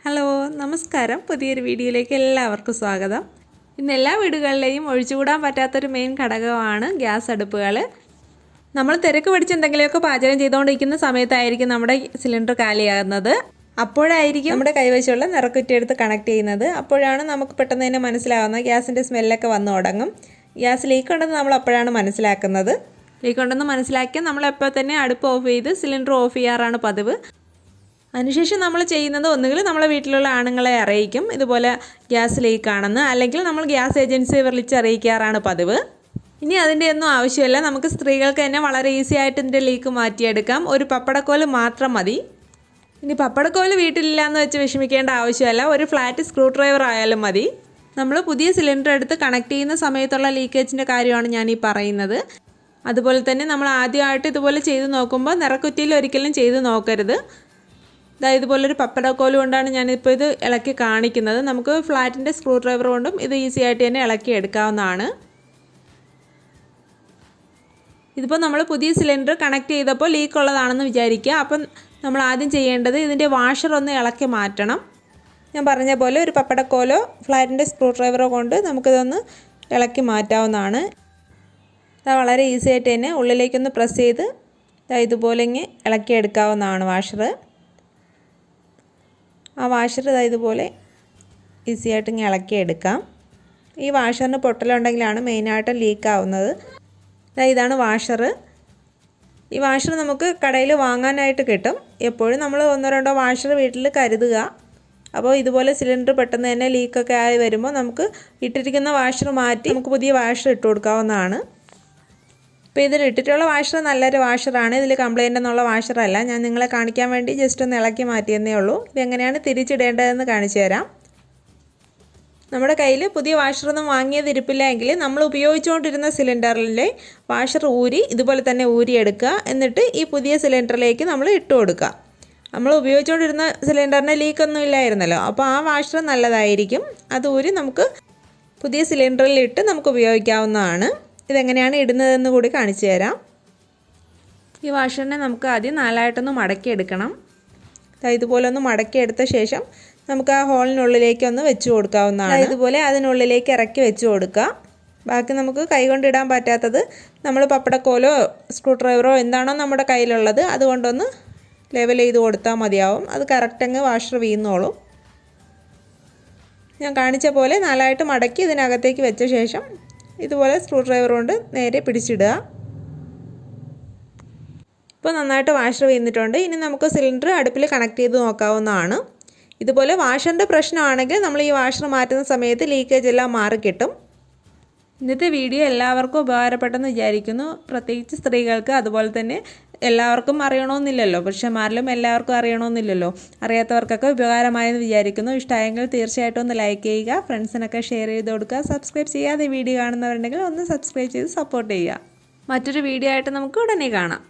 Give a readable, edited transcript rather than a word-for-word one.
Hello നമസ്കാരം പുതിയൊരു വീഡിയോയിലേക്ക് എല്ലാവർക്കും സ്വാഗതം. ഇന്ന് എല്ലാ വീടുകളിലെയും ഒഴിച്ചുകൂടാൻ പറ്റാത്തൊരു മെയിൻ ഘടകമാണ് ഗ്യാസ് അടുപ്പുകൾ. നമ്മൾ തിരക്ക് പിടിച്ച് എന്തെങ്കിലുമൊക്കെ പാചകം ചെയ്തുകൊണ്ടിരിക്കുന്ന സമയത്തായിരിക്കും നമ്മുടെ സിലിണ്ടർ കാലിയാകുന്നത്. അപ്പോഴായിരിക്കും നമ്മുടെ കൈവശമുള്ള നിറക്കുറ്റി എടുത്ത് കണക്ട് ചെയ്യുന്നത്. അപ്പോഴാണ് നമുക്ക് പെട്ടെന്ന് തന്നെ മനസ്സിലാവുന്നത് ഗ്യാസിൻ്റെ സ്മെല്ലൊക്കെ വന്നു തുടങ്ങും. ഗ്യാസ് ലീക്ക് ഉണ്ടെന്ന് നമ്മൾ അപ്പോഴാണ് മനസ്സിലാക്കുന്നത്. ലീക്ക് ഉണ്ടെന്ന് മനസ്സിലാക്കിയാൽ നമ്മളെപ്പോൾ തന്നെ അടുപ്പ് ഓഫ് ചെയ്ത് സിലിണ്ടർ ഓഫ് ചെയ്യാറാണ് പതിവ്. അതിനുശേഷം നമ്മൾ ചെയ്യുന്നത് ഒന്നുകിൽ നമ്മളെ വീട്ടിലുള്ള ആണുങ്ങളെ അറിയിക്കും ഇതുപോലെ ഗ്യാസ് ലീക്കാണെന്ന്, അല്ലെങ്കിൽ നമ്മൾ ഗ്യാസ് ഏജൻസിയെ വിളിച്ച് അറിയിക്കാറാണ് പതിവ്. ഇനി അതിൻ്റെ ഒന്നും ആവശ്യമില്ല, നമുക്ക് സ്ത്രീകൾക്ക് തന്നെ വളരെ ഈസി ആയിട്ട് ഇതിൻ്റെ ലീക്ക് മാറ്റിയെടുക്കാം. ഒരു പപ്പടക്കോല് മാത്രം മതി. ഇനി പപ്പടക്കോല് വീട്ടിലില്ലാന്ന് വെച്ച് വിഷമിക്കേണ്ട ആവശ്യമല്ല, ഒരു ഫ്ലാറ്റ് സ്ക്രൂ ഡ്രൈവർ ആയാലും മതി. നമ്മൾ പുതിയ സിലിണ്ടർ എടുത്ത് കണക്ട് ചെയ്യുന്ന സമയത്തുള്ള ലീക്കേജിൻ്റെ കാര്യമാണ് ഞാൻ ഈ പറയുന്നത്. അതുപോലെ തന്നെ നമ്മൾ ആദ്യമായിട്ട് ഇതുപോലെ ചെയ്ത് നോക്കുമ്പോൾ നിറക്കുറ്റിയിൽ ഒരിക്കലും ചെയ്ത് നോക്കരുത്. ഇതുപോലൊരു പപ്പടക്കോല് കൊണ്ടാണ് ഞാനിപ്പോൾ ഇത് ഇളക്കി കാണിക്കുന്നത്. നമുക്ക് ഫ്ലാറ്റിൻ്റെ സ്ക്രൂ ഡ്രൈവർ കൊണ്ടും ഇത് ഈസി ആയിട്ട് തന്നെ ഇളക്കി എടുക്കാവുന്നതാണ്. ഇതിപ്പോൾ നമ്മൾ പുതിയ സിലിണ്ടർ കണക്ട് ചെയ്തപ്പോൾ ലീക്ക് ഉള്ളതാണെന്ന് വിചാരിക്കുക. അപ്പം നമ്മൾ ആദ്യം ചെയ്യേണ്ടത് ഇതിൻ്റെ വാഷർ ഒന്ന് ഇളക്കി മാറ്റണം. ഞാൻ പറഞ്ഞ പോലെ ഒരു പപ്പടക്കോലോ ഫ്ലാറ്റിൻ്റെ സ്ക്രൂ ഡ്രൈവറോ കൊണ്ട് നമുക്കിതൊന്ന് ഇളക്കി മാറ്റാവുന്നതാണ്. അത് വളരെ ഈസി ആയിട്ട് തന്നെ ഉള്ളിലേക്കൊന്ന് പ്രസ് ചെയ്ത് ഇതുപോലെ ഇങ്ങനെ ഇളക്കി എടുക്കാവുന്നതാണ് വാഷർ. ആ വാഷർ ഇതുപോലെ ഈസി ആയിട്ട് ഇങ്ങനെ ഇളക്കിയെടുക്കാം. ഈ വാഷറിന് പൊട്ടലുണ്ടെങ്കിലാണ് മെയിനായിട്ട് ലീക്ക് ആവുന്നത്. ഇതാണ് വാഷർ. ഈ വാഷർ നമുക്ക് കടയിൽ വാങ്ങാനായിട്ട് കിട്ടും. എപ്പോഴും നമ്മൾ ഒന്നോ രണ്ടോ വാഷർ വീട്ടിൽ കരുതുക. അപ്പോൾ ഇതുപോലെ സിലിണ്ടർ പെട്ടെന്ന് തന്നെ ലീക്കൊക്കെ ആയി വരുമ്പോൾ നമുക്ക് ഇട്ടിരിക്കുന്ന വാഷർ മാറ്റി നമുക്ക് പുതിയ വാഷർ ഇട്ട് കൊടുക്കാവുന്നതാണ്. ഇപ്പോൾ ഇതിൽ ഇട്ടിട്ടുള്ള വാഷർ നല്ലൊരു വാഷറാണ്. ഇതിൽ കംപ്ലൈൻ്റ് എന്നുള്ള വാഷറല്ല. ഞാൻ നിങ്ങളെ കാണിക്കാൻ വേണ്ടി ജസ്റ്റ് ഒന്ന് ഇളക്കി മാറ്റിയെന്നേ ഉള്ളൂ. ഇതെങ്ങനെയാണ് തിരിച്ചിടേണ്ടതെന്ന് കാണിച്ചു തരാം. നമ്മുടെ കയ്യിൽ പുതിയ വാഷറൊന്നും വാങ്ങിയത് ഇരിപ്പില്ല എങ്കിൽ നമ്മൾ ഉപയോഗിച്ചുകൊണ്ടിരുന്ന സിലിണ്ടറിലെ വാഷർ ഊരി ഇതുപോലെ തന്നെ ഊരിയെടുക്കുക. എന്നിട്ട് ഈ പുതിയ സിലിണ്ടറിലേക്ക് നമ്മൾ ഇട്ട് കൊടുക്കുക. നമ്മൾ ഉപയോഗിച്ചുകൊണ്ടിരുന്ന സിലിണ്ടറിന് ലീക്കൊന്നും ഇല്ലായിരുന്നല്ലോ, അപ്പോൾ ആ വാഷർ നല്ലതായിരിക്കും. അത് ഊരി നമുക്ക് പുതിയ സിലിണ്ടറിൽ ഇട്ട് നമുക്ക് ഉപയോഗിക്കാവുന്നതാണ്. ഇതെങ്ങനെയാണ് ഇടുന്നതെന്ന് കൂടി കാണിച്ചു തരാം. ഈ വാഷറിനെ നമുക്ക് ആദ്യം നാലായിട്ടൊന്ന് മടക്കിയെടുക്കണം. ഇതുപോലെ ഒന്ന് മടക്കിയെടുത്ത ശേഷം നമുക്ക് ആ ഹോളിനുള്ളിലേക്ക് ഒന്ന് വെച്ച് കൊടുക്കാവുന്നതാണ്. ഇതുപോലെ അതിനുള്ളിലേക്ക് ഇറക്കി വെച്ച് കൊടുക്കുക. ബാക്കി നമുക്ക് കൈകൊണ്ട് ഇടാൻ പറ്റാത്തത് നമ്മൾ പപ്പടക്കോലോ സ്ക്രൂ ഡ്രൈവറോ എന്താണോ നമ്മുടെ കയ്യിലുള്ളത് അതുകൊണ്ടൊന്ന് ലെവൽ ചെയ്ത് കൊടുത്താൽ മതിയാവും. അത് കറക്റ്റ് അങ്ങ് വാഷർ വീഴുന്നോളും. ഞാൻ കാണിച്ച പോലെ നാലായിട്ട് മടക്കി ഇതിനകത്തേക്ക് വെച്ച ശേഷം ഇതുപോലെ സ്ക്രൂ ഡ്രൈവർ കൊണ്ട് നേരെ പിടിച്ചിടുക. ഇപ്പോൾ നന്നായിട്ട് വാഷർ വീണിട്ടുണ്ട്. ഇനി നമുക്ക് സിലിണ്ടർ അടുപ്പിൽ കണക്ട് ചെയ്ത് നോക്കാവുന്നതാണ്. ഇതുപോലെ വാഷറിൻ്റെ പ്രശ്നമാണെങ്കിൽ നമ്മൾ ഈ വാഷർ മാറ്റുന്ന സമയത്ത് ലീക്കേജ് എല്ലാം മാറി കിട്ടും. ഇന്നത്തെ വീഡിയോ എല്ലാവർക്കും ഉപകാരപ്പെട്ടെന്ന് വിചാരിക്കുന്നു. പ്രത്യേകിച്ച് സ്ത്രീകൾക്ക്. അതുപോലെ തന്നെ എല്ലാവർക്കും അറിയണമെന്നില്ലല്ലോ, പുരുഷന്മാരിലും എല്ലാവർക്കും അറിയണമെന്നില്ലല്ലോ. അറിയാത്തവർക്കൊക്കെ ഉപകാരമായെന്ന് വിചാരിക്കുന്നു. ഇഷ്ടമായെങ്കിൽ തീർച്ചയായിട്ടും ഒന്ന് ലൈക്ക് ചെയ്യുക, ഫ്രണ്ട്സിനൊക്കെ ഷെയർ ചെയ്ത് കൊടുക്കുക. സബ്സ്ക്രൈബ് ചെയ്യാതെ വീഡിയോ കാണുന്നവരുണ്ടെങ്കിൽ ഒന്ന് സബ്സ്ക്രൈബ് ചെയ്ത് സപ്പോർട്ട് ചെയ്യുക. മറ്റൊരു വീഡിയോ ആയിട്ട് നമുക്ക് ഉടനെ കാണാം.